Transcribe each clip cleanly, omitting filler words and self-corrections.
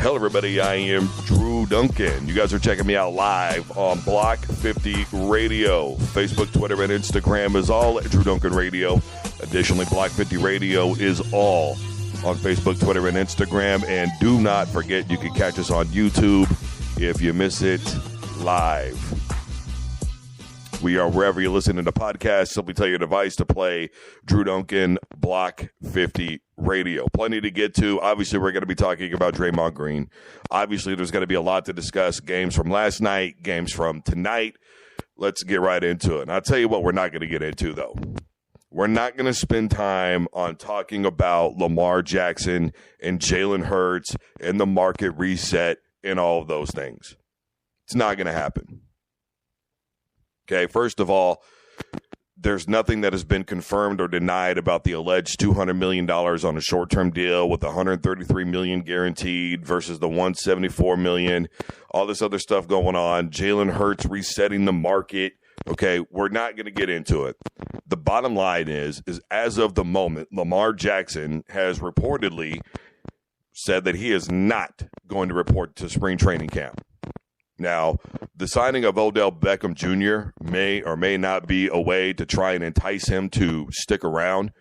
Hello, everybody. I am Drew Duncan. You guys are checking me out live on Block 50 Radio. Facebook, Twitter, and Instagram is all at Drew Duncan Radio. Additionally, Block 50 Radio is all on Facebook, Twitter, and Instagram. And do not forget, you can catch us on YouTube if you miss it live. We are wherever you're listening to podcasts. Simply tell your device to play Drew Duncan Block 50 Radio. Plenty to get to. Obviously, we're going to be talking about Draymond Green. Obviously, there's going to be a lot to discuss. Games from last night, games from tonight. Let's get right into it. And I'll tell you what we're not going to get into, though. We're not going to spend time on talking about Lamar Jackson and Jalen Hurts and the market reset and all of those things. It's not going to happen. Okay, first of all, there's nothing that has been confirmed or denied about the alleged $200 million on a short-term deal with $133 million guaranteed versus the $174 million, all this other stuff going on, Jalen Hurts resetting the market. Okay, we're not going to get into it. The bottom line is as of the moment, Lamar Jackson has reportedly said that he is not going to report to spring training camp. Now, the signing of Odell Beckham Jr. may or may not be a way to try and entice him to stick around.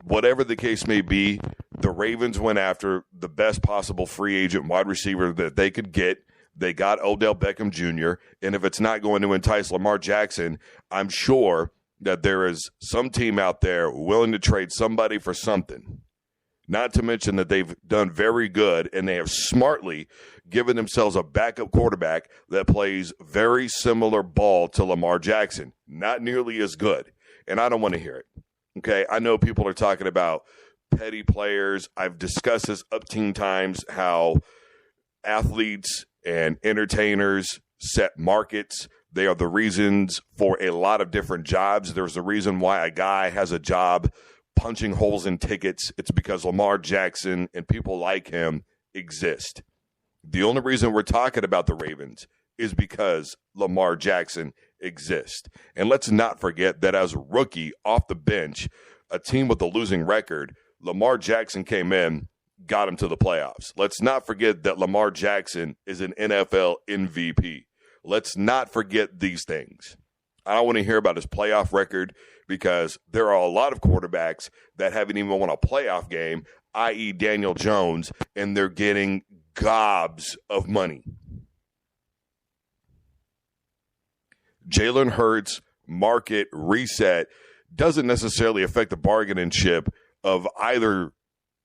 Whatever the case may be, the Ravens went after the best possible free agent wide receiver that they could get. They got Odell Beckham Jr., and if it's not going to entice Lamar Jackson, I'm sure that there is some team out there willing to trade somebody for something. Not to mention that they've done very good, and they have smartly given themselves a backup quarterback that plays very similar ball to Lamar Jackson. Not nearly as good, and I don't want to hear it. Okay, I know people are talking about petty players. I've discussed this up teen times, how athletes and entertainers set markets. They are the reasons for a lot of different jobs. There's a reason why a guy has a job punching holes in tickets. It's because Lamar Jackson and people like him exist. The only reason we're talking about the Ravens is because Lamar Jackson exists. And let's not forget that as a rookie off the bench, a team with a losing record, Lamar Jackson came in, got him to the playoffs. Let's not forget that Lamar Jackson is an NFL MVP. Let's not forget these things. I don't want to hear about his playoff record because there are a lot of quarterbacks that haven't even won a playoff game, i.e. Daniel Jones, and they're getting gobs of money. Jalen Hurts' market reset doesn't necessarily affect the bargaining chip of either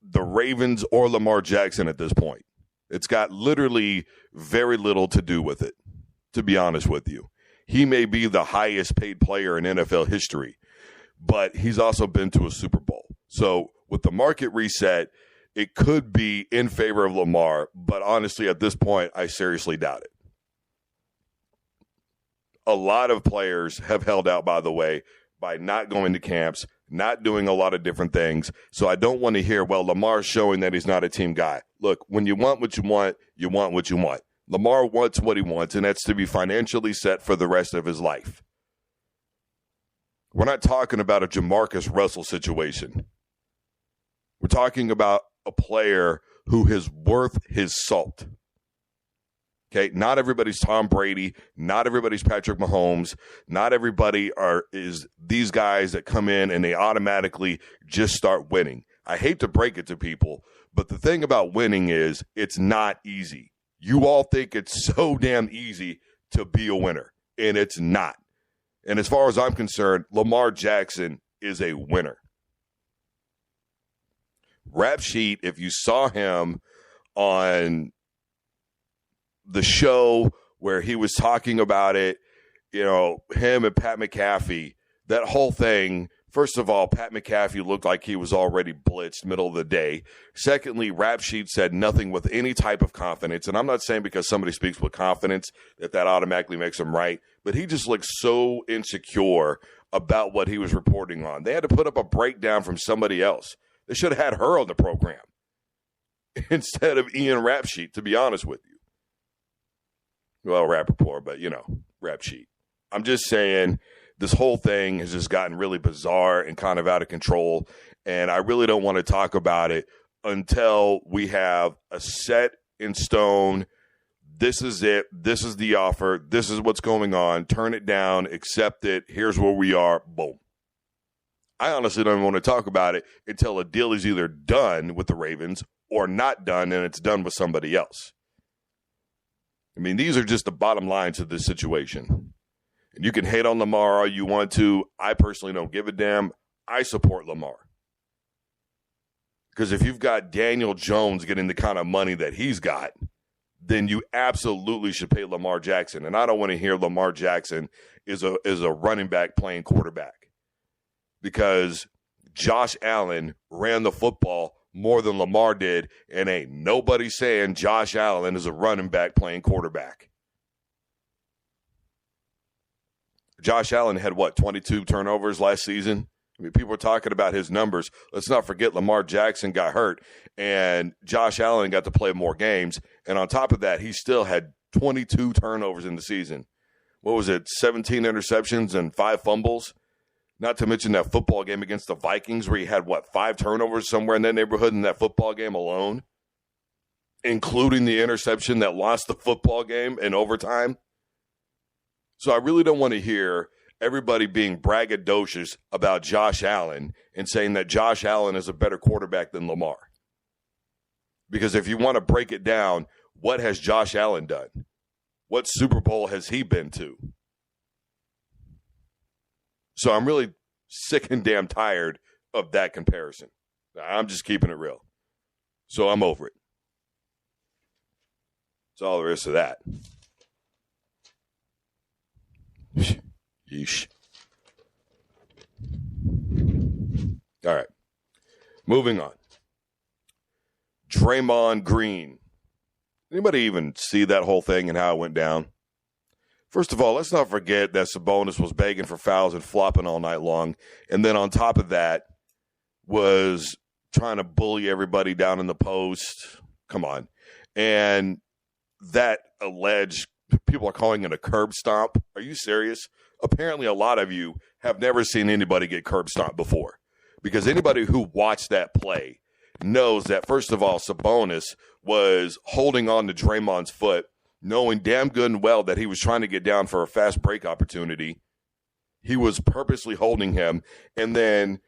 the Ravens or Lamar Jackson at this point. It's got literally very little to do with it, to be honest with you. He may be the highest paid player in NFL history, but he's also been to a Super Bowl. So with the market reset, it could be in favor of Lamar, but honestly, at this point, I seriously doubt it. A lot of players have held out, by the way, by not going to camps, not doing a lot of different things. So I don't want to hear, well, Lamar's showing that he's not a team guy. Look, when you want what you want, you want what you want. Lamar wants what he wants, and that's to be financially set for the rest of his life. We're not talking about a Jamarcus Russell situation. We're talking about a player who is worth his salt. Okay, not everybody's Tom Brady, not everybody's Patrick Mahomes, not everybody is these guys that come in and they automatically just start winning. I hate to break it to people, but the thing about winning is it's not easy. You all think it's so damn easy to be a winner, and it's not. And as far as I'm concerned, Lamar Jackson is a winner. Rap Sheet, if you saw him on the show where he was talking about it, you know, him and Pat McAfee, that whole thing. First of all, Pat McAfee looked like he was already blitzed middle of the day. Secondly, Rap Sheet said nothing with any type of confidence. And I'm not saying because somebody speaks with confidence that automatically makes him right. But he just looked so insecure about what he was reporting on. They had to put up a breakdown from somebody else. They should have had her on the program instead of Ian Rap Sheet, to be honest with you. Well, Rap Report, but, you know, Rap Sheet. I'm just saying this whole thing has just gotten really bizarre and kind of out of control. And I really don't want to talk about it until we have a set in stone. This is it. This is the offer. This is what's going on. Turn it down. Accept it. Here's where we are. Boom. I honestly don't even want to talk about it until a deal is either done with the Ravens or not done, and it's done with somebody else. I mean, these are just the bottom lines of this situation. And you can hate on Lamar all you want to. I personally don't give a damn. I support Lamar. Because if you've got Daniel Jones getting the kind of money that he's got, then you absolutely should pay Lamar Jackson. And I don't want to hear Lamar Jackson is a running back playing quarterback. Because Josh Allen ran the football more than Lamar did, and ain't nobody saying Josh Allen is a running back playing quarterback. Josh Allen had, 22 turnovers last season? I mean, people are talking about his numbers. Let's not forget Lamar Jackson got hurt, and Josh Allen got to play more games. And on top of that, he still had 22 turnovers in the season. What was it, 17 interceptions and 5 fumbles? Not to mention that football game against the Vikings where he had, 5 turnovers somewhere in that neighborhood in that football game alone, including the interception that lost the football game in overtime. So I really don't want to hear everybody being braggadocious about Josh Allen and saying that Josh Allen is a better quarterback than Lamar. Because if you want to break it down, what has Josh Allen done? What Super Bowl has he been to? So I'm really sick and damn tired of that comparison. I'm just keeping it real. So I'm over it. That's all there is to that. Yeesh. All right. Moving on. Draymond Green. Anybody even see that whole thing and how it went down? First of all, let's not forget that Sabonis was begging for fouls and flopping all night long. And then on top of that was trying to bully everybody down in the post. Come on. And that alleged, people are calling it a curb stomp. Are you serious? Apparently a lot of you have never seen anybody get curb stomped before. Because anybody who watched that play knows that, first of all, Sabonis was holding on to Draymond's foot, knowing damn good and well that he was trying to get down for a fast break opportunity. He was purposely holding him. And then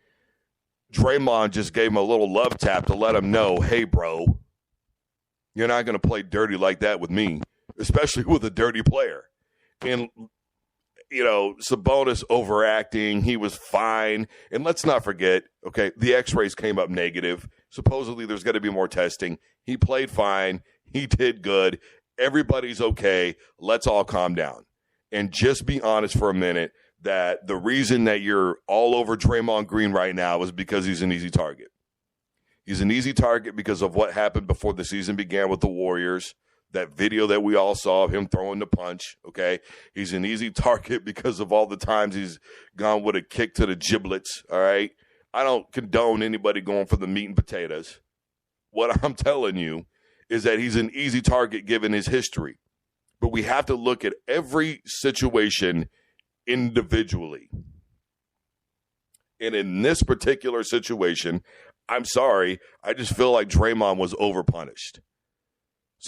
Draymond just gave him a little love tap to let him know, hey, bro, you're not going to play dirty like that with me, especially with a dirty player. And, Sabonis overacting. He was fine. And let's not forget, okay, the x-rays came up negative. Supposedly there's going to be more testing. He played fine. He did good. Everybody's okay. Let's all calm down. And just be honest for a minute that the reason that you're all over Draymond Green right now is because he's an easy target. He's an easy target because of what happened before the season began with the Warriors. That video that we all saw of him throwing the punch, okay? He's an easy target because of all the times he's gone with a kick to the giblets, all right? I don't condone anybody going for the meat and potatoes. What I'm telling you is that he's an easy target given his history. But we have to look at every situation individually. And in this particular situation, I'm sorry, I just feel like Draymond was overpunished.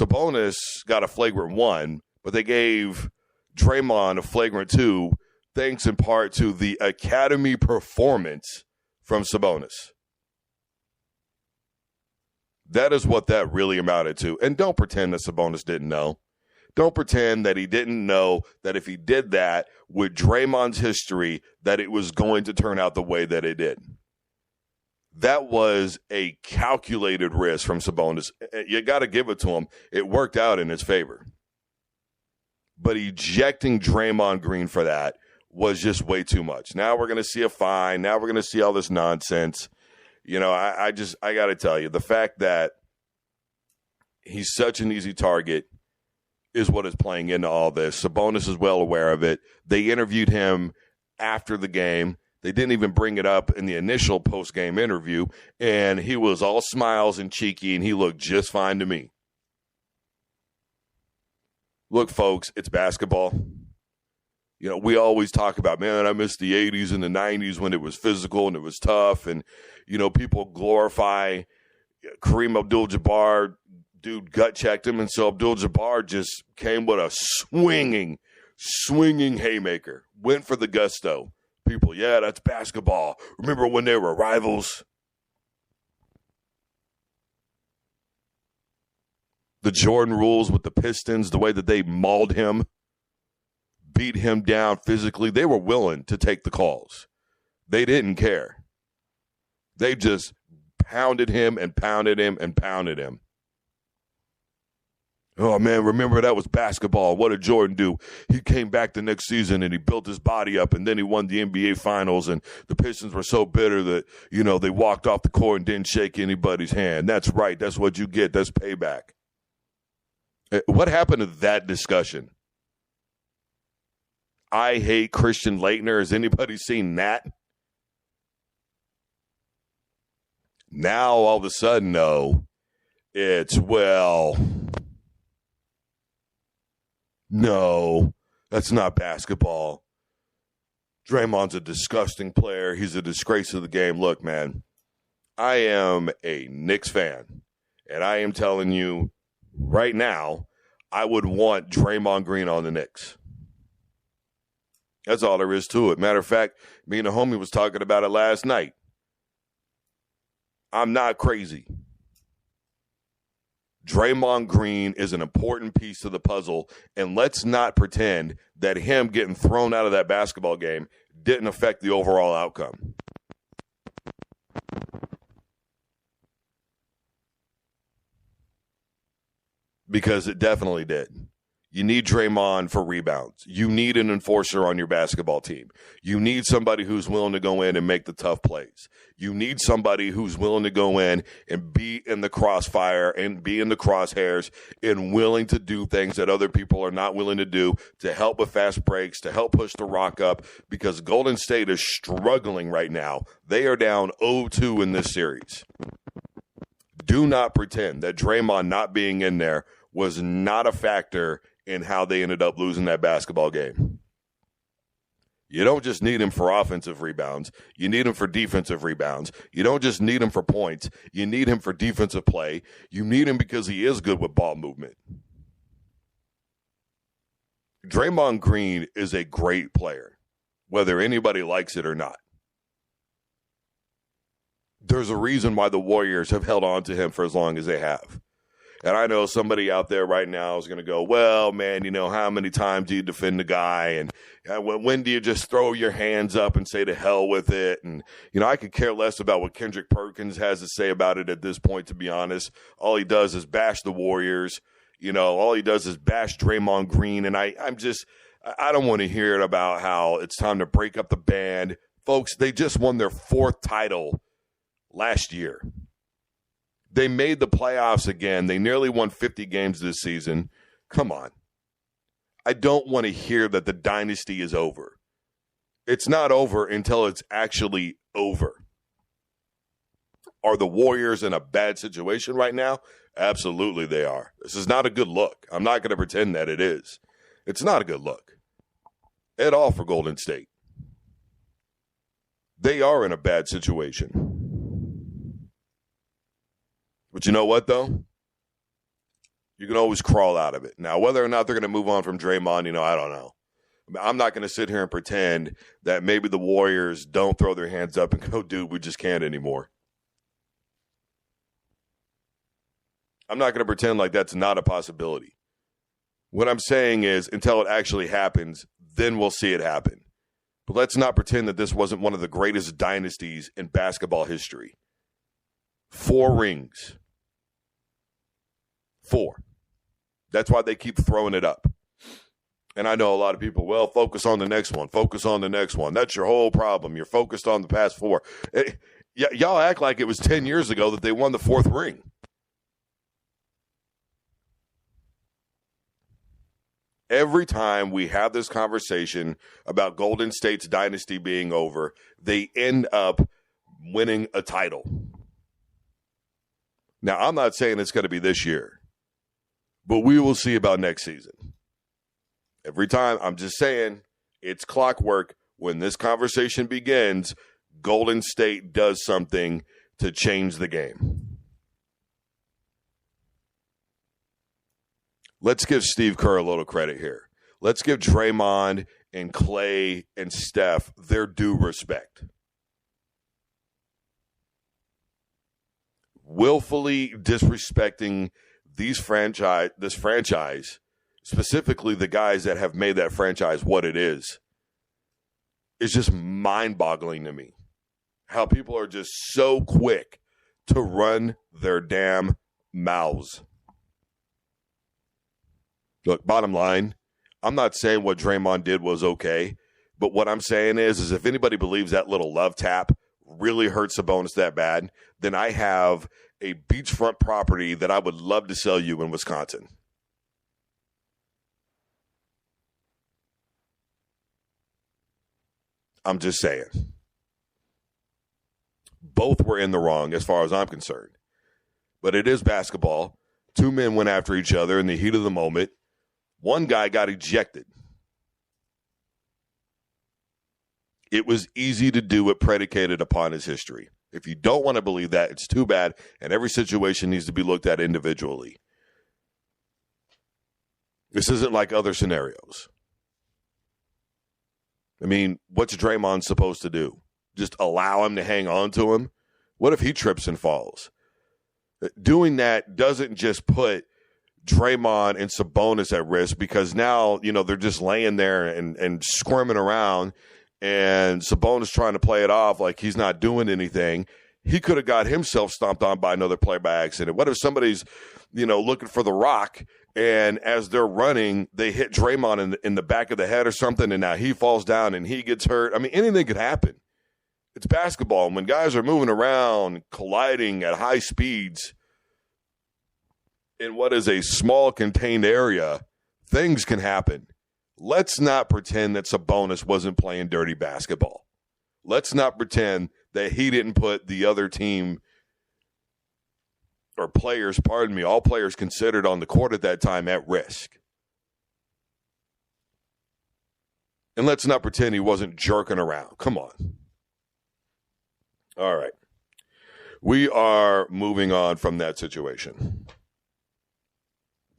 Sabonis got a flagrant 1, but they gave Draymond a flagrant 2, thanks in part to the academy performance from Sabonis. That is what that really amounted to. And don't pretend that Sabonis didn't know. Don't pretend that he didn't know that if he did that with Draymond's history, that it was going to turn out the way that it did. That was a calculated risk from Sabonis. You got to give it to him. It worked out in his favor. But ejecting Draymond Green for that was just way too much. Now we're going to see a fine. Now we're going to see all this nonsense. I got to tell you, the fact that he's such an easy target is what is playing into all this. Sabonis is well aware of it. They interviewed him after the game. They didn't even bring it up in the initial post-game interview, and he was all smiles and cheeky, and he looked just fine to me. Look, folks, it's basketball. We always talk about, man, I miss the 80s and the 90s when it was physical and it was tough, and, people glorify Kareem Abdul-Jabbar dude gut checked him, and so Abdul-Jabbar just came with a swinging haymaker. Went for the gusto. People, yeah, that's basketball. Remember when they were rivals? The Jordan rules with the Pistons, the way that they mauled him, beat him down physically, they were willing to take the calls. They didn't care. They just pounded him and pounded him and pounded him. Oh, man, remember that was basketball. What did Jordan do? He came back the next season and he built his body up, and then he won the NBA Finals, and the Pistons were so bitter that, they walked off the court and didn't shake anybody's hand. That's right. That's what you get. That's payback. What happened to that discussion? I hate Christian Laettner. Has anybody seen that? Now, all of a sudden, no, it's, no, that's not basketball. Draymond's a disgusting player. He's a disgrace of the game. Look, man, I am a Knicks fan, and I am telling you right now, I would want Draymond Green on the Knicks. That's all there is to it. Matter of fact, me and a homie was talking about it last night. I'm not crazy. Draymond Green is an important piece to the puzzle, and let's not pretend that him getting thrown out of that basketball game didn't affect the overall outcome. Because it definitely did. You need Draymond for rebounds. You need an enforcer on your basketball team. You need somebody who's willing to go in and make the tough plays. You need somebody who's willing to go in and be in the crossfire and be in the crosshairs and willing to do things that other people are not willing to do to help with fast breaks, to help push the rock up, because Golden State is struggling right now. They are down 0-2 in this series. Do not pretend that Draymond not being in there was not a factor in how they ended up losing that basketball game. You don't just need him for offensive rebounds. You need him for defensive rebounds. You don't just need him for points. You need him for defensive play. You need him because he is good with ball movement. Draymond Green is a great player, whether anybody likes it or not. There's a reason why the Warriors have held on to him for as long as they have. And I know somebody out there right now is going to go, well, man, how many times do you defend the guy? And when do you just throw your hands up and say to hell with it? And, I could care less about what Kendrick Perkins has to say about it at this point, to be honest. All he does is bash the Warriors. All he does is bash Draymond Green. And I don't want to hear it about how it's time to break up the band. Folks, they just won their 4th title last year. They made the playoffs again. They nearly won 50 games this season. Come on. I don't want to hear that the dynasty is over. It's not over until it's actually over. Are the Warriors in a bad situation right now? Absolutely they are. This is not a good look. I'm not going to pretend that it is. It's not a good look at all for Golden State. They are in a bad situation. But you know what, though? You can always crawl out of it. Now, whether or not they're going to move on from Draymond, I don't know. I'm not going to sit here and pretend that maybe the Warriors don't throw their hands up and go, dude, we just can't anymore. I'm not going to pretend like that's not a possibility. What I'm saying is, until it actually happens, then we'll see it happen. But let's not pretend that this wasn't one of the greatest dynasties in basketball history. 4 rings. 4. That's why they keep throwing it up. And I know a lot of people, well, focus on the next one. Focus on the next one. That's your whole problem. You're focused on the past 4. Y'all act like it was 10 years ago that they won the 4th ring. Every time we have this conversation about Golden State's dynasty being over, they end up winning a title. Now, I'm not saying it's going to be this year, but we will see about next season. Every time, I'm just saying, it's clockwork. When this conversation begins, Golden State does something to change the game. let's give Steve Kerr a little credit here. Let's give Draymond and Clay and Steph their due respect. Willfully disrespecting this franchise, specifically the guys that have made that franchise what it is just mind-boggling to me. How people are just so quick to run their damn mouths. Look, bottom line, I'm not saying what Draymond did was okay, but what I'm saying is if anybody believes that little love tap really hurts Sabonis that bad, then I have a beachfront property that I would love to sell you in Wisconsin. I'm just saying. Both were in the wrong as far as I'm concerned. But it is basketball. Two men went after each other in the heat of the moment. One guy got ejected. It was easy to do it predicated upon his history. If you don't want to believe that, it's too bad, and every situation needs to be looked at individually. This isn't like other scenarios. I mean, what's Draymond supposed to do? Just allow him to hang on to him? What if he trips and falls? Doing that doesn't just put Draymond and Sabonis at risk, because now, they're just laying there and squirming around, and Sabonis trying to play it off like he's not doing anything. He could have got himself stomped on by another player by accident. What if somebody's, looking for the rock, and as they're running, they hit Draymond in the back of the head or something, and now he falls down and he gets hurt? I mean, anything could happen. It's basketball. And when guys are moving around, colliding at high speeds in what is a small contained area, things can happen. Let's not pretend that Sabonis wasn't playing dirty basketball. Let's not pretend that he didn't put the other team or players, all players considered on the court at that time at risk. And let's not pretend he wasn't jerking around. Come on. All right. We are moving on from that situation.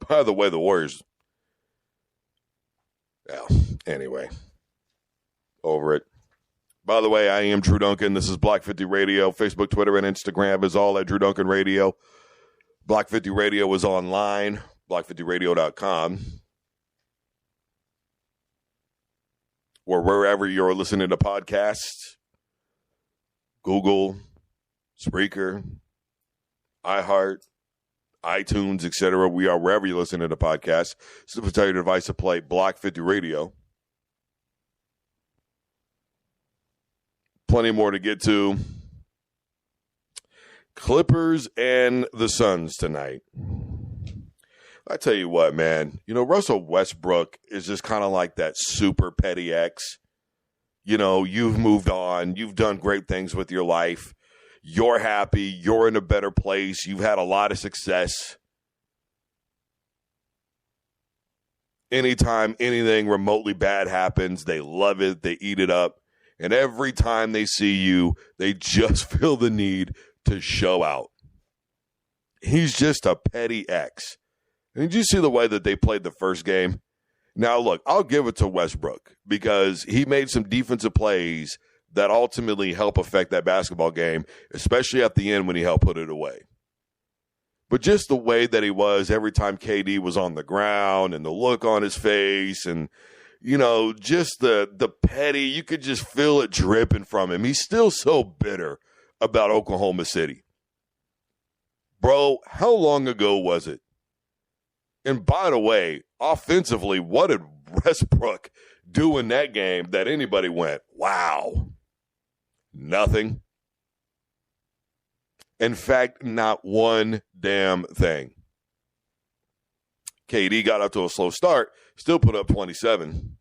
By the way, the Warriors. Yeah, anyway. Over it. By the way, I am Drew Duncan. This is Block 50 Radio. Facebook, Twitter, and Instagram is all at Drew Duncan Radio. Block 50 Radio is online, block50radio.com. Or wherever you're listening to podcasts. Google, Spreaker, iHeart, iTunes, etc. We are wherever you listen to the podcast. Simply tell your device to play Block 50 Radio. Plenty more to get to. Clippers and the Suns tonight. I tell you what, man. Russell Westbrook is just kind of like that super petty ex. You've moved on. You've done great things with your life. You're happy. You're in a better place. You've had a lot of success. Anytime anything remotely bad happens, they love it. They eat it up. And every time they see you, they just feel the need to show out. He's just a petty ex. And did you see the way that they played the first game? Now, look, I'll give it to Westbrook because he made some defensive plays that ultimately help affect that basketball game, especially at the end when he helped put it away. But just the way that he was every time KD was on the ground and the look on his face and, just the petty, you could just feel it dripping from him. He's still so bitter about Oklahoma City. Bro, how long ago was it? And by the way, offensively, what did Westbrook do in that game that anybody went, wow? Nothing. In fact, not one damn thing. KD got up to a slow start, still put up 27.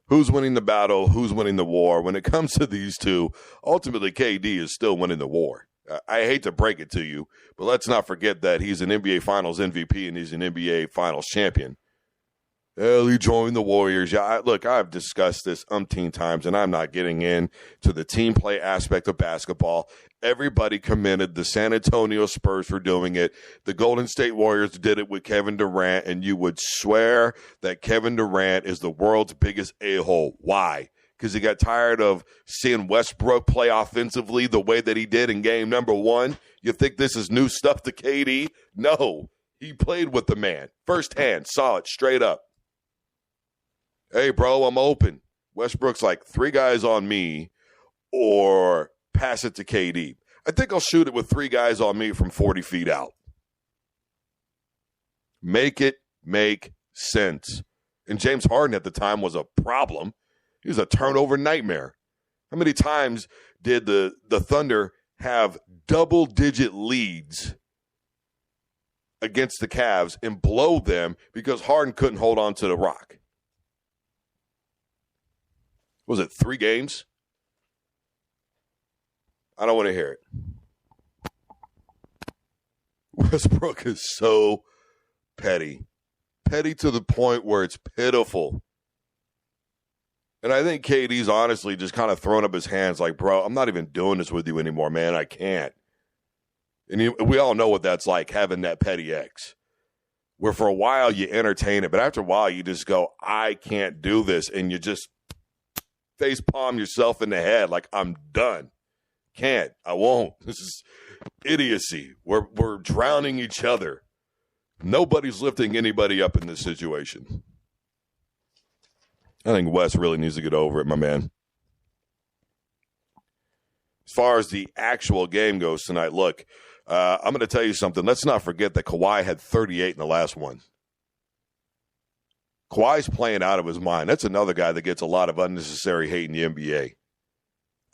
Who's winning the battle? Who's winning the war? When it comes to these two, ultimately KD is still winning the war. I hate to break it to you, but let's not forget that he's an NBA Finals MVP and he's an NBA Finals champion. Hell, he joined the Warriors. Yeah, look, I've discussed this umpteen times, and I'm not getting into the team play aspect of basketball. Everybody commended the San Antonio Spurs for doing it. The Golden State Warriors did it with Kevin Durant, and you would swear that Kevin Durant is the world's biggest a-hole. Why? Because he got tired of seeing Westbrook play offensively the way that he did in game number 1. You think this is new stuff to KD? No. He played with the man. Firsthand, saw it straight up. Hey, bro, I'm open. Westbrook's like 3 guys on me or pass it to KD. I think I'll shoot it with 3 guys on me from 40 feet out. Make it make sense. And James Harden at the time was a problem. He was a turnover nightmare. How many times did the Thunder have double-digit leads against the Cavs and blow them because Harden couldn't hold on to the rock? Was it 3 games? I don't want to hear it. Westbrook is so petty. Petty to the point where it's pitiful. And I think KD's honestly just kind of thrown up his hands like, bro, I'm not even doing this with you anymore, man. I can't. And we all know what that's like, having that petty ex. Where for a while you entertain it, but after a while you just go, I can't do this. And you just face palm yourself in the head like, I'm done. Can't. I won't. This is idiocy. We're drowning each other. Nobody's lifting anybody up in this situation. I think Wes really needs to get over it, my man. As far as the actual game goes tonight, look, I'm going to tell you something. Let's not forget that Kawhi had 38 in the last one. Kawhi's playing out of his mind. That's another guy that gets a lot of unnecessary hate in the NBA.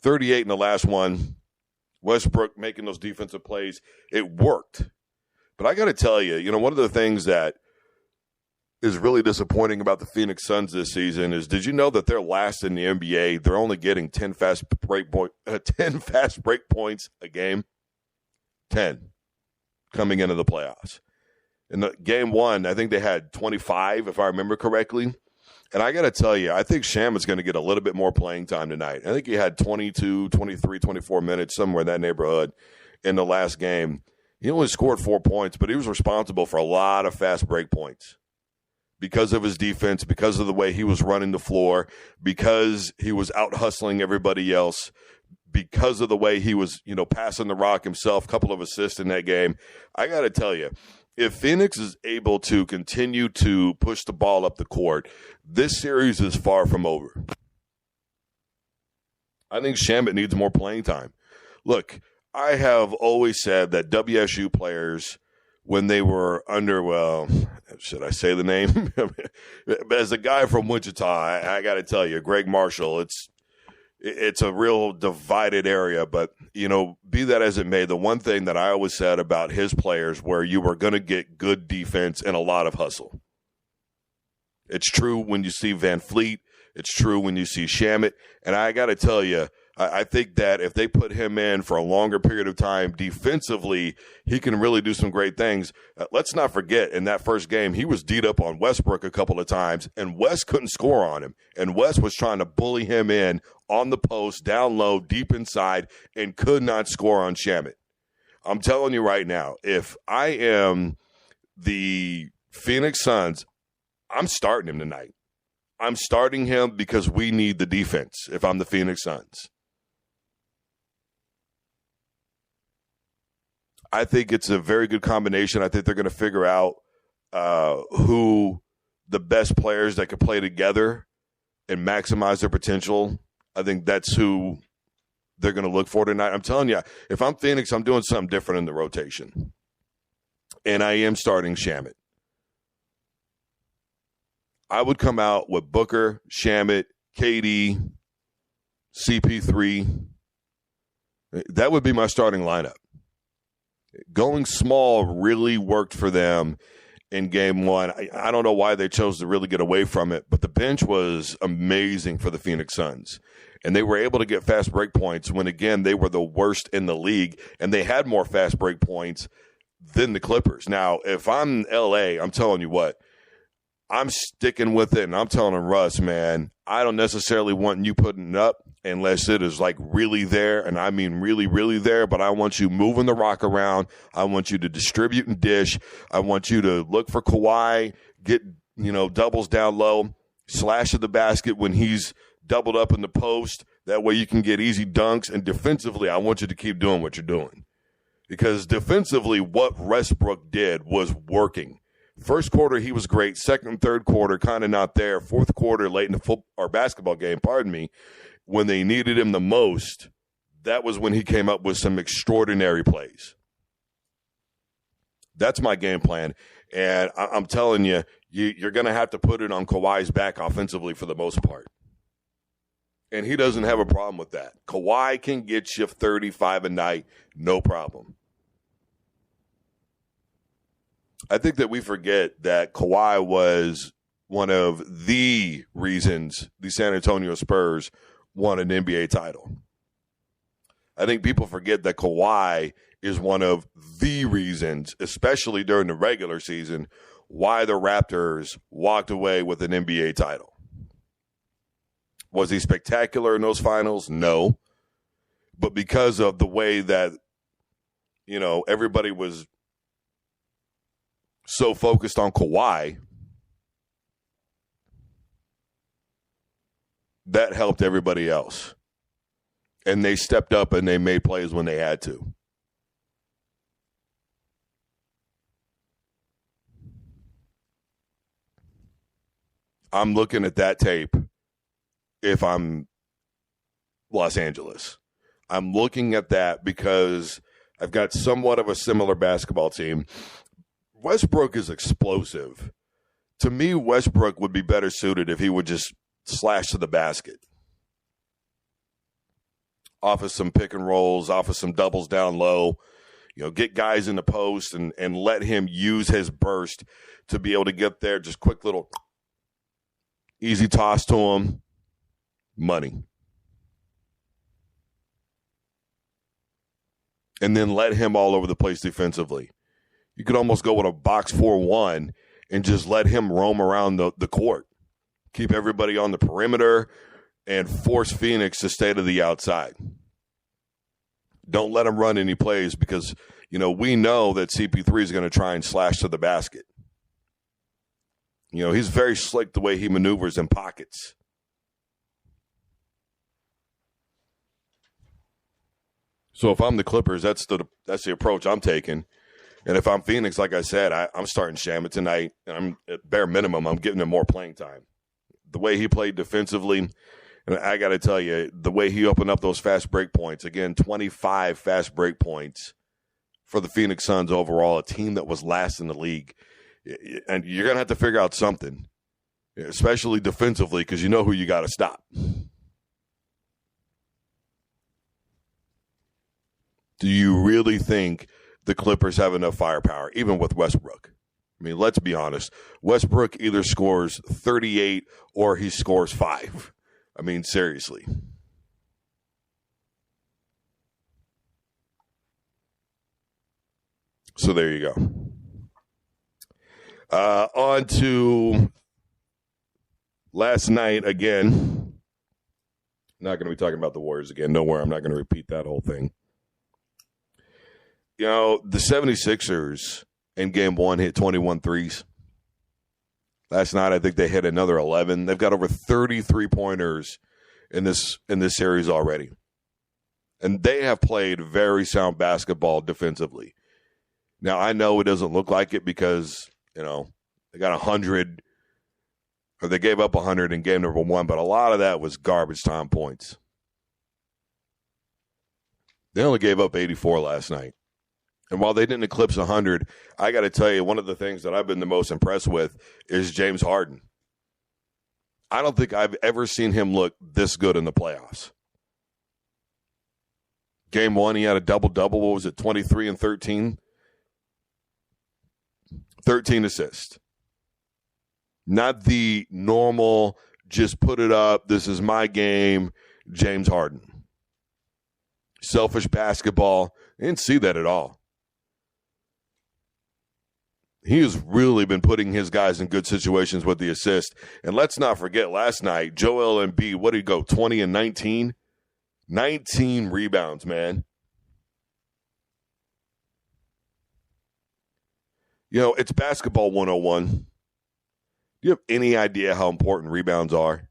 38 in the last one. Westbrook making those defensive plays. It worked. But I got to tell you, one of the things that is really disappointing about the Phoenix Suns this season is, did you know that they're last in the NBA? They're only getting 10 fast break points a game. 10 coming into the playoffs. In the game 1, I think they had 25, if I remember correctly. And I got to tell you, I think Shamet's going to get a little bit more playing time tonight. I think he had 22, 23, 24 minutes, somewhere in that neighborhood in the last game. He only scored 4 points, but he was responsible for a lot of fast break points because of his defense, because of the way he was running the floor, because he was out hustling everybody else, because of the way he was, passing the rock himself, a couple of assists in that game. I got to tell you, if Phoenix is able to continue to push the ball up the court, this series is far from over. I think Shamet needs more playing time. Look, I have always said that WSU players, when they were under, should I say the name? As a guy from Wichita, I got to tell you, Greg Marshall, it's a real divided area, but, be that as it may, the one thing that I always said about his players where you were going to get good defense and a lot of hustle. It's true when you see Van Fleet. It's true when you see Shamet. And I got to tell you, I think that if they put him in for a longer period of time defensively, he can really do some great things. Let's not forget, in that first game, he was D'd up on Westbrook a couple of times, and West couldn't score on him. And West was trying to bully him in on the post, down low, deep inside, and could not score on Shamet. I'm telling you right now, if I am the Phoenix Suns, I'm starting him tonight. I'm starting him because we need the defense if I'm the Phoenix Suns. I think it's a very good combination. I think they're going to figure out who the best players that could play together and maximize their potential. I think that's who they're going to look for tonight. I'm telling you, if I'm Phoenix, I'm doing something different in the rotation. And I am starting Shamet. I would come out with Booker, Shamet, KD, CP3. That would be my starting lineup. Going small really worked for them in game 1. I don't know why they chose to really get away from it, but the bench was amazing for the Phoenix Suns. And they were able to get fast break points when, again, they were the worst in the league, and they had more fast break points than the Clippers. Now, if I'm LA, I'm telling you what, I'm sticking with it, and I'm telling Russ, man, I don't necessarily want you putting it up unless it is like really there, and I mean really, really there, but I want you moving the rock around. I want you to distribute and dish. I want you to look for Kawhi, get, doubles down low, slash to the basket when he's doubled up in the post. That way you can get easy dunks, and defensively, I want you to keep doing what you're doing. Because defensively, what Westbrook did was working. First quarter, he was great. Second, third quarter, kind of not there. Fourth quarter, late in the football or basketball game, when they needed him the most, that was when he came up with some extraordinary plays. That's my game plan. And I'm telling you, you're going to have to put it on Kawhi's back offensively for the most part. And he doesn't have a problem with that. Kawhi can get you 35 a night, no problem. I think that we forget that Kawhi was one of the reasons the San Antonio Spurs won an NBA title. I think people forget that Kawhi is one of the reasons, especially during the regular season, why the Raptors walked away with an NBA title. Was he spectacular in those finals? No. But because of the way that, everybody was so focused on Kawhi, that helped everybody else. And they stepped up and they made plays when they had to. I'm looking at that tape if I'm Los Angeles. I'm looking at that because I've got somewhat of a similar basketball team. Westbrook is explosive. To me, Westbrook would be better suited if he would just slash to the basket. Off of some pick and rolls, off of some doubles down low. Get guys in the post and let him use his burst to be able to get there. Just quick little easy toss to him. Money. And then let him all over the place defensively. You could almost go with a box 4-1 and just let him roam around the court. Keep everybody on the perimeter and force Phoenix to stay to the outside. Don't let him run any plays because, we know that CP3 is going to try and slash to the basket. He's very slick the way he maneuvers in pockets. So if I'm the Clippers, that's the approach I'm taking. And if I'm Phoenix, like I said, I'm starting Shamet tonight. And I'm at bare minimum, I'm giving him more playing time. The way he played defensively, and I got to tell you, the way he opened up those fast break points, again, 25 fast break points for the Phoenix Suns overall, a team that was last in the league. And you're going to have to figure out something, especially defensively, because you know who you got to stop. Do you really think the Clippers have enough firepower, even with Westbrook? I mean, let's be honest. Westbrook either scores 38 or he scores 5. I mean, seriously. So there you go. On to last night again. Not going to be talking about the Warriors again. Don't worry, I'm not going to repeat that whole thing. The 76ers in game one hit 21 threes. Last night, I think they hit another 11. They've got over 30 3-pointers in this series already. And they have played very sound basketball defensively. Now, I know it doesn't look like it because, they got 100, or they gave up 100 in game number 1, but a lot of that was garbage time points. They only gave up 84 last night. And while they didn't eclipse 100, I got to tell you, one of the things that I've been the most impressed with is James Harden. I don't think I've ever seen him look this good in the playoffs. Game 1, he had a double-double. What was it, 23 and 13? 13 assists. Not the normal, just put it up, this is my game, James Harden. Selfish basketball. I didn't see that at all. He has really been putting his guys in good situations with the assist. And let's not forget last night, Joel Embiid, what did he go, 20 and 19? 19 rebounds, man. You know, it's basketball 101. Do you have any idea how important rebounds are?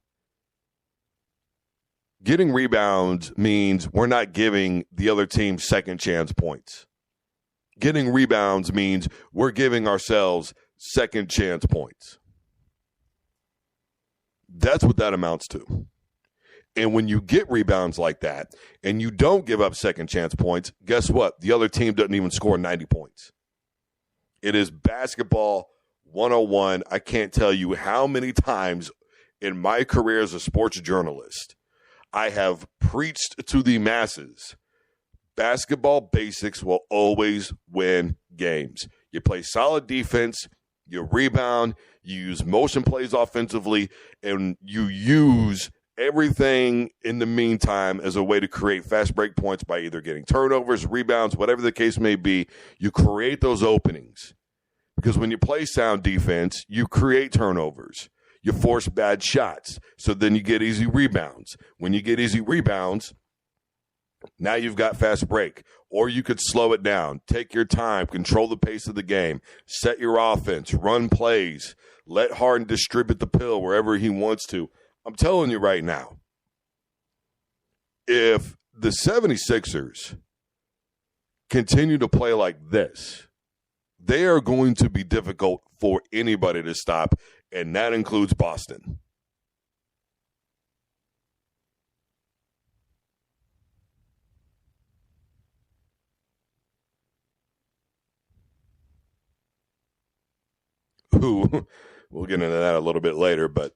Getting rebounds means we're not giving the other team second chance points. Getting rebounds means we're giving ourselves second chance points. That's what that amounts to. And when you get rebounds like that and you don't give up second chance points, guess what? The other team doesn't even score 90 points. It is basketball 101. I can't tell you how many times in my career as a sports journalist I have preached to the masses. Basketball basics will always win games. You play solid defense, you rebound, you use motion plays offensively, and you use everything in the meantime as a way to create fast break points by either getting turnovers, rebounds, whatever the case may be. You create those openings. Because when you play sound defense, you create turnovers. You force bad shots. So then you get easy rebounds. When you get easy rebounds, now you've got fast break. Or you could slow it down, take your time, control the pace of the game, set your offense, run plays, let Harden distribute the pill wherever he wants to. I'm telling you right now, if the 76ers continue to play like this, they are going to be difficult for anybody to stop, and that includes Boston. Who, we'll get into that a little bit later, but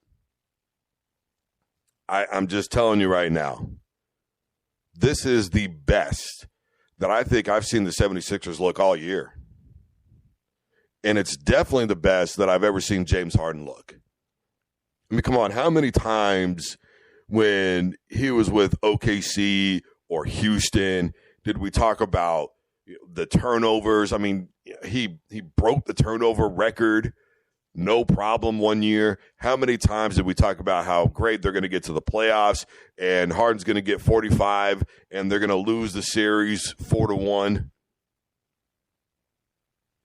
I'm just telling you right now, this is the best that I think I've seen the 76ers look all year. And it's definitely the best that I've ever seen James Harden look. I mean, come on, how many times when he was with OKC or Houston did we talk about the turnovers? I mean, he broke the turnover record, no problem one year. How many times did we talk about how great they're going to get to the playoffs and Harden's going to get 45 and they're going to lose the series 4-1?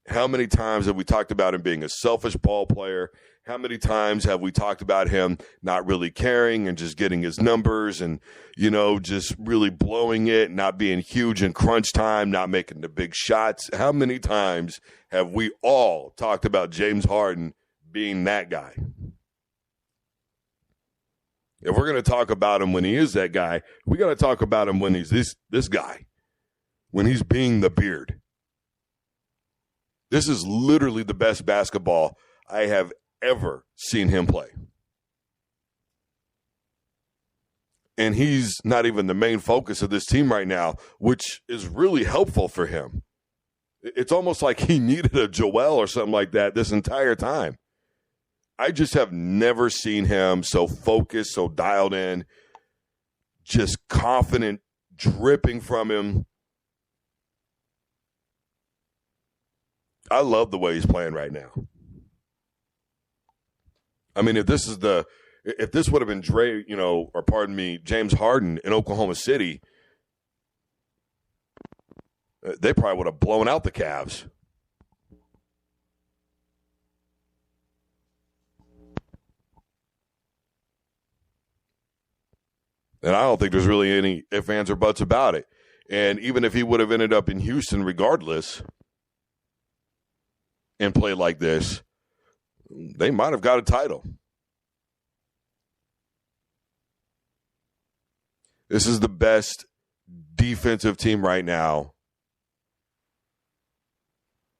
How many times have we talked about him being a selfish ball player? How many times have we talked about him not really caring and just getting his numbers and, you know, just really blowing it, not being huge in crunch time, not making the big shots? How many times have we all talked about James Harden being that guy? If we're going to talk about him when he is that guy, we got to talk about him when he's this guy, when he's being the beard. This is literally the best basketball I have ever seen him play. And he's not even the main focus of this team right now, which is really helpful for him. It's almost like he needed a Joel or something like that this entire time. I just have never seen him so focused, so dialed in, just confident, dripping from him. I love the way he's playing right now. I mean, if this would have been James Harden in Oklahoma City, they probably would have blown out the Cavs. And I don't think there's really any ifs, ands, or buts about it. And even if he would have ended up in Houston regardless and played like this, they might have got a title. This is the best defensive team right now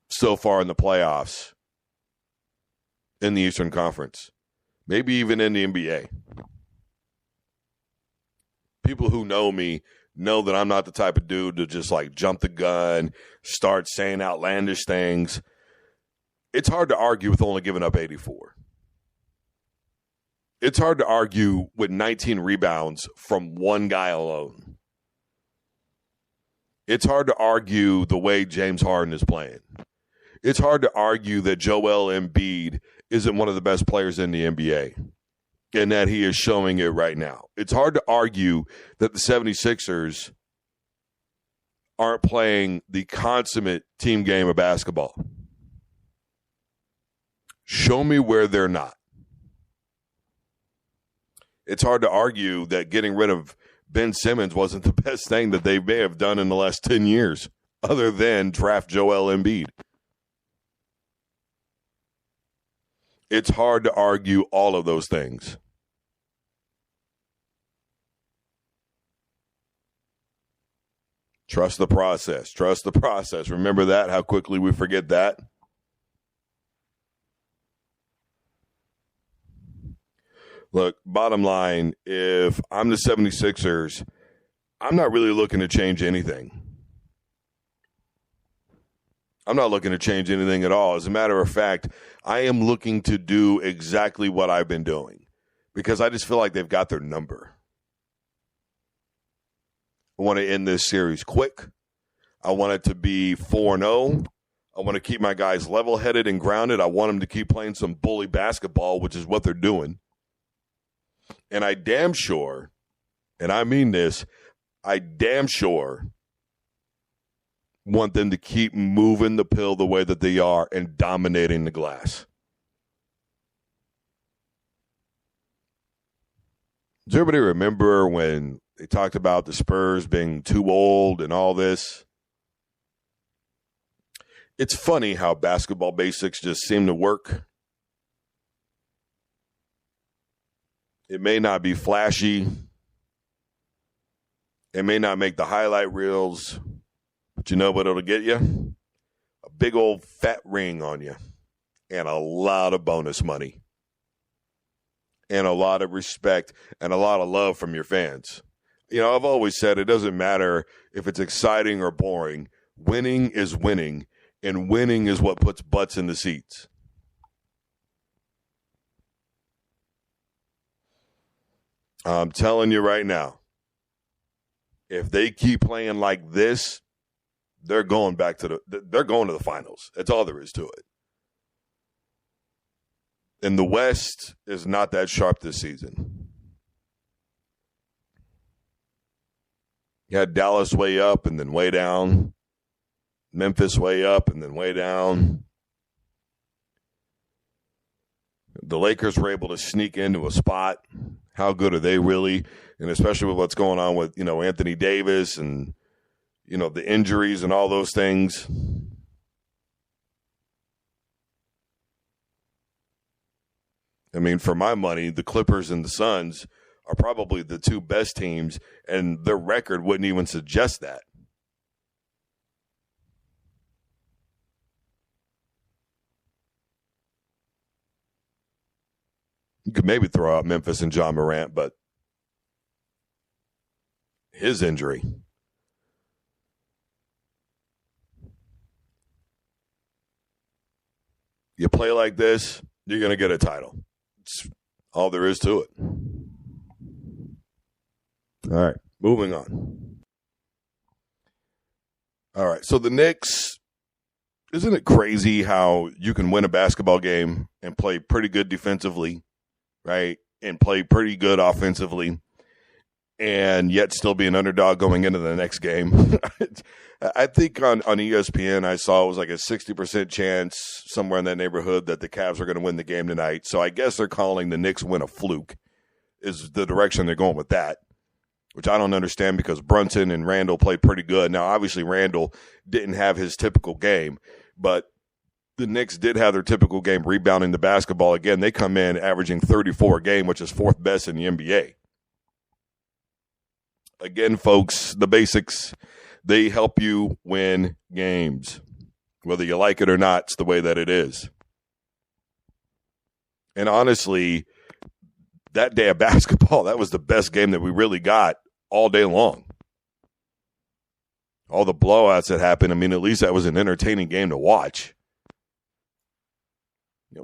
so far in the playoffs in the Eastern Conference, maybe even in the NBA. People who know me know that I'm not the type of dude to just like jump the gun, start saying outlandish things. It's hard to argue with only giving up 84. It's hard to argue with 19 rebounds from one guy alone. It's hard to argue the way James Harden is playing. It's hard to argue that Joel Embiid isn't one of the best players in the NBA and that he is showing it right now. It's hard to argue that the 76ers aren't playing the consummate team game of basketball. Show me where they're not. It's hard to argue that getting rid of Ben Simmons wasn't the best thing that they may have done in the last 10 years, other than draft Joel Embiid. It's hard to argue all of those things. Trust the process. Trust the process. Remember that, how quickly we forget that? Look, bottom line, if I'm the 76ers, I'm not really looking to change anything. I'm not looking to change anything at all. As a matter of fact, I am looking to do exactly what I've been doing because I just feel like they've got their number. I want to end this series quick. I want it to be 4-0. I want to keep my guys level-headed and grounded. I want them to keep playing some bully basketball, which is what they're doing. And I damn sure, and I mean this, I damn sure want them to keep moving the pill the way that they are and dominating the glass. Does everybody remember when they talked about the Spurs being too old and all this? It's funny how basketball basics just seem to work. It may not be flashy. It may not make the highlight reels. But you know what it'll get you? A big old fat ring on you. And a lot of bonus money. And a lot of respect and a lot of love from your fans. You know, I've always said it doesn't matter if it's exciting or boring. Winning is winning. And winning is what puts butts in the seats. I'm telling you right now, if they keep playing like this, they're going to the finals. That's all there is to it. And the West is not that sharp this season. You had Dallas way up and then way down. Memphis way up and then way down. The Lakers were able to sneak into a spot. How good are they really? And especially with what's going on with, Anthony Davis and, the injuries and all those things. I mean, for my money, the Clippers and the Suns are probably the two best teams, and their record wouldn't even suggest that. You could maybe throw out Memphis and John Morant, but his injury. You play like this, you're going to get a title. It's all there is to it. All right, moving on. All right, so the Knicks, isn't it crazy how you can win a basketball game and play pretty good defensively, right, and play pretty good offensively, and yet still be an underdog going into the next game? I think on ESPN I saw it was like a 60% chance somewhere in that neighborhood that the Cavs are going to win the game tonight. So I guess they're calling the Knicks win a fluke is the direction they're going with that, which I don't understand because Brunson and Randall played pretty good. Now, obviously, Randall didn't have his typical game, but the Knicks did have their typical game rebounding the basketball. Again, they come in averaging 34 a game, which is fourth best in the NBA. Again, folks, the basics, they help you win games. Whether you like it or not, it's the way that it is. And honestly, that day of basketball, that was the best game that we really got all day long. All the blowouts that happened, I mean, at least that was an entertaining game to watch.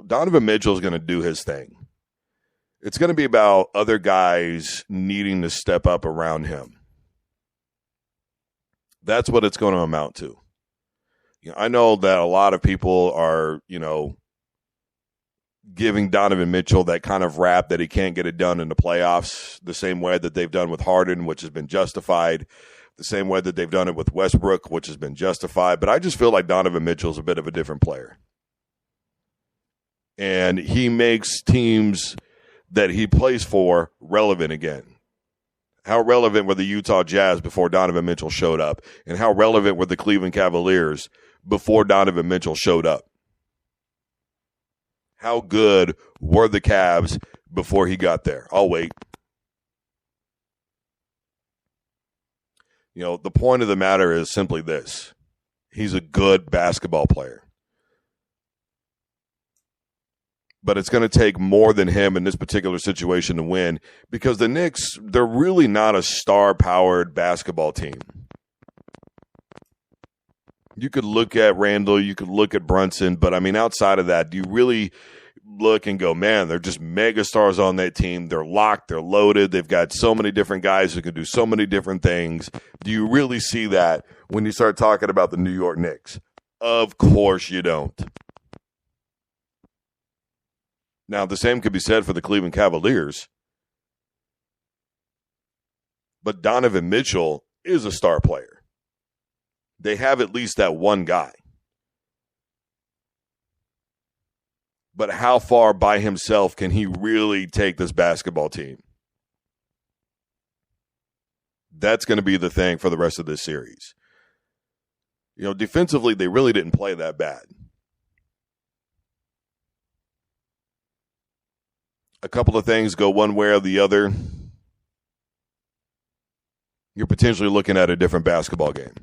Donovan Mitchell is going to do his thing. It's going to be about other guys needing to step up around him. That's what it's going to amount to. I know that a lot of people are, giving Donovan Mitchell that kind of rap that he can't get it done in the playoffs the same way that they've done with Harden, which has been justified, the same way that they've done it with Westbrook, which has been justified. But I just feel like Donovan Mitchell's a bit of a different player. And he makes teams that he plays for relevant again. How relevant were the Utah Jazz before Donovan Mitchell showed up? And how relevant were the Cleveland Cavaliers before Donovan Mitchell showed up? How good were the Cavs before he got there? I'll wait. The point of the matter is simply this. He's a good basketball player. But it's going to take more than him in this particular situation to win because the Knicks, they're really not a star-powered basketball team. You could look at Randall, you could look at Brunson, but outside of that, do you really look and go, man, they're just mega stars on that team. They're locked, they're loaded. They've got so many different guys who can do so many different things. Do you really see that when you start talking about the New York Knicks? Of course you don't. Now, the same could be said for the Cleveland Cavaliers. But Donovan Mitchell is a star player. They have at least that one guy. But how far by himself can he really take this basketball team? That's going to be the thing for the rest of this series. Defensively, they really didn't play that bad. A couple of things go one way or the other. You're potentially looking at a different basketball game.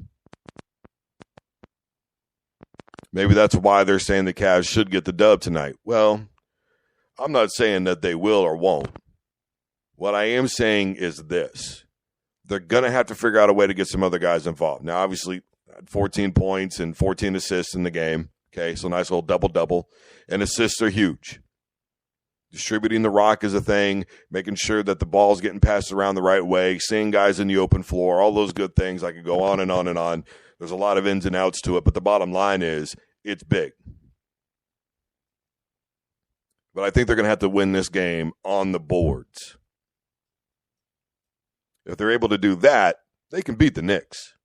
Maybe that's why they're saying the Cavs should get the dub tonight. Well, I'm not saying that they will or won't. What I am saying is this. They're going to have to figure out a way to get some other guys involved. Now, obviously, 14 points and 14 assists in the game. Okay, so nice little double-double. And assists are huge. Distributing the rock is a thing, making sure that the ball's getting passed around the right way, seeing guys in the open floor, all those good things. I could go on and on and on. There's a lot of ins and outs to it, but the bottom line is it's big. But I think they're going to have to win this game on the boards. If they're able to do that, they can beat the Knicks.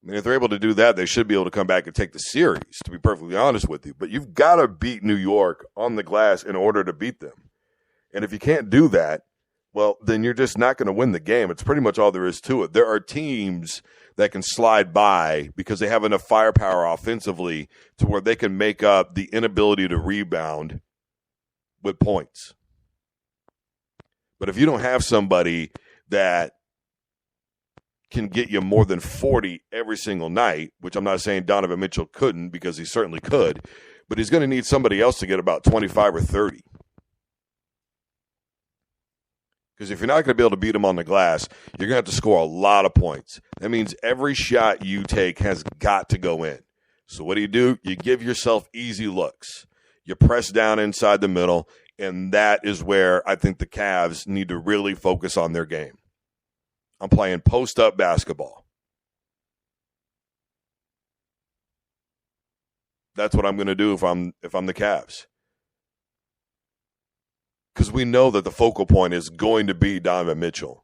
If they're able to do that, they should be able to come back and take the series, to be perfectly honest with you. But you've got to beat New York on the glass in order to beat them. And if you can't do that, well, then you're just not going to win the game. It's pretty much all there is to it. There are teams that can slide by because they have enough firepower offensively to where they can make up the inability to rebound with points. But if you don't have somebody that can get you more than 40 every single night, which I'm not saying Donovan Mitchell couldn't because he certainly could, but he's going to need somebody else to get about 25 or 30. Because if you're not going to be able to beat him on the glass, you're going to have to score a lot of points. That means every shot you take has got to go in. So what do? You give yourself easy looks. You press down inside the middle, and that is where I think the Cavs need to really focus on their game. I'm playing post-up basketball. That's what I'm going to do if I'm the Cavs. Because we know that the focal point is going to be Donovan Mitchell.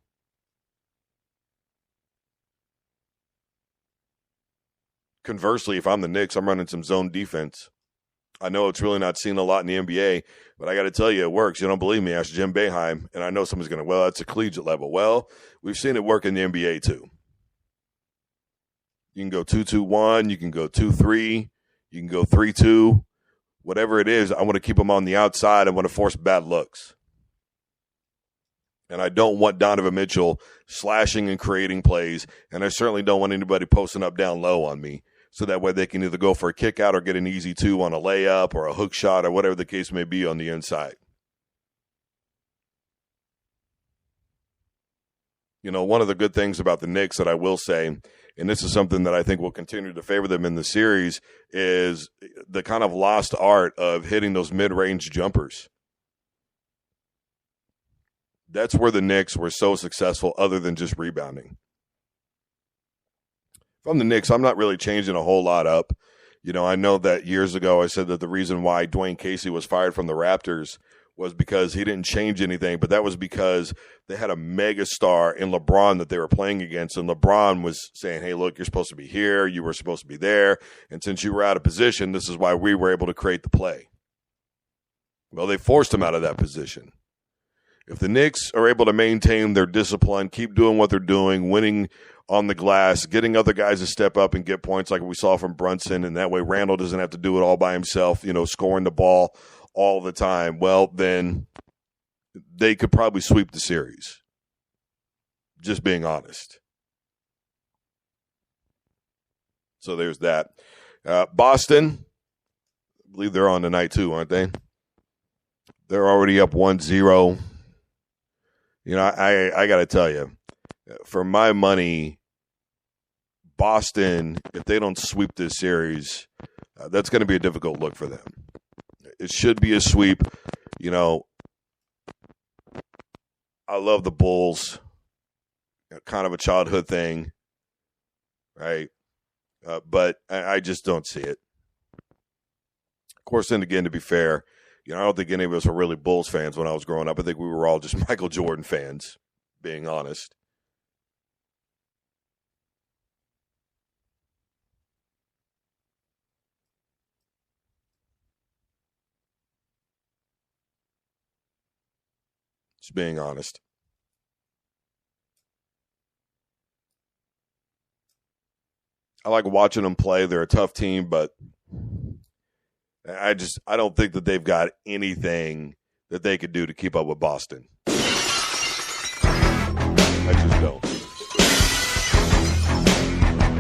Conversely, if I'm the Knicks, I'm running some zone defense. I know it's really not seen a lot in the NBA, but I got to tell you, it works. You don't believe me? Ask Jim Boeheim. And I know somebody's going to, well, that's a collegiate level. Well, we've seen it work in the NBA too. You can go 2-2-1. You can go 2-3. You can go 3-2. Whatever it is, I want to keep them on the outside. I want to force bad looks. And I don't want Donovan Mitchell slashing and creating plays. And I certainly don't want anybody posting up down low on me. So that way they can either go for a kick out or get an easy two on a layup or a hook shot or whatever the case may be on the inside. One of the good things about the Knicks that I will say, and this is something that I think will continue to favor them in the series, is the kind of lost art of hitting those mid-range jumpers. That's where the Knicks were so successful other than just rebounding. From the Knicks, I'm not really changing a whole lot up. You know, I know that years ago I said that the reason why Dwayne Casey was fired from the Raptors was because he didn't change anything, but that was because they had a mega star in LeBron that they were playing against, and LeBron was saying, hey, look, you're supposed to be here, you were supposed to be there, and since you were out of position, this is why we were able to create the play. Well, they forced him out of that position. If the Knicks are able to maintain their discipline, keep doing what they're doing, winning on the glass, getting other guys to step up and get points like we saw from Brunson, and that way Randall doesn't have to do it all by himself, you know, scoring the ball all the time, well, then they could probably sweep the series. Just being honest. So there's that. Boston, I believe they're on tonight too, aren't they? They're already up 1-0. You know, I got to tell you, for my money, Boston, if they don't sweep this series, that's going to be a difficult look for them. It should be a sweep. You know, I love the Bulls. Kind of a childhood thing, right? But I just don't see it. Of course, then again, to be fair, you know, I don't think any of us were really Bulls fans when I was growing up. I think we were all just Michael Jordan fans, being honest. Just being honest. I like watching them play. They're a tough team, but I don't think that they've got anything that they could do to keep up with Boston. I just don't.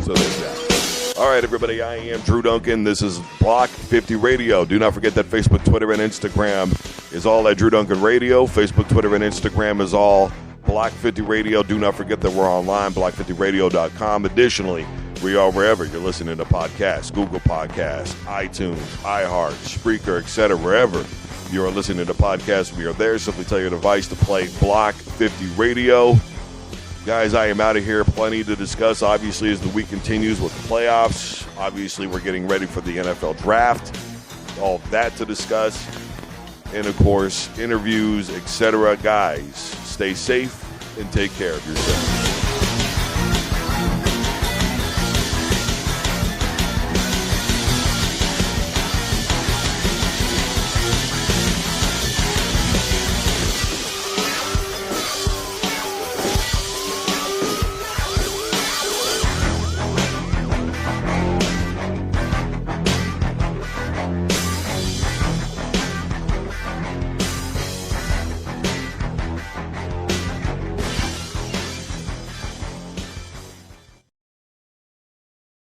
So there's that. All right, everybody, I am Drew Duncan. This is Block 50 Radio. Do not forget that Facebook, Twitter, and Instagram is all at Drew Duncan Radio. Facebook, Twitter, and Instagram is all Block 50 Radio. Do not forget that we're online, block50radio.com. Additionally, we are wherever you're listening to podcasts, Google Podcasts, iTunes, iHeart, Spreaker, etc. Wherever you are listening to podcasts, we are there. Simply tell your device to play Block 50 Radio. Guys, I am out of here. Plenty to discuss, obviously, as the week continues with the playoffs. Obviously, we're getting ready for the NFL draft. All that to discuss. And, of course, interviews, etc. Guys, stay safe and take care of yourself.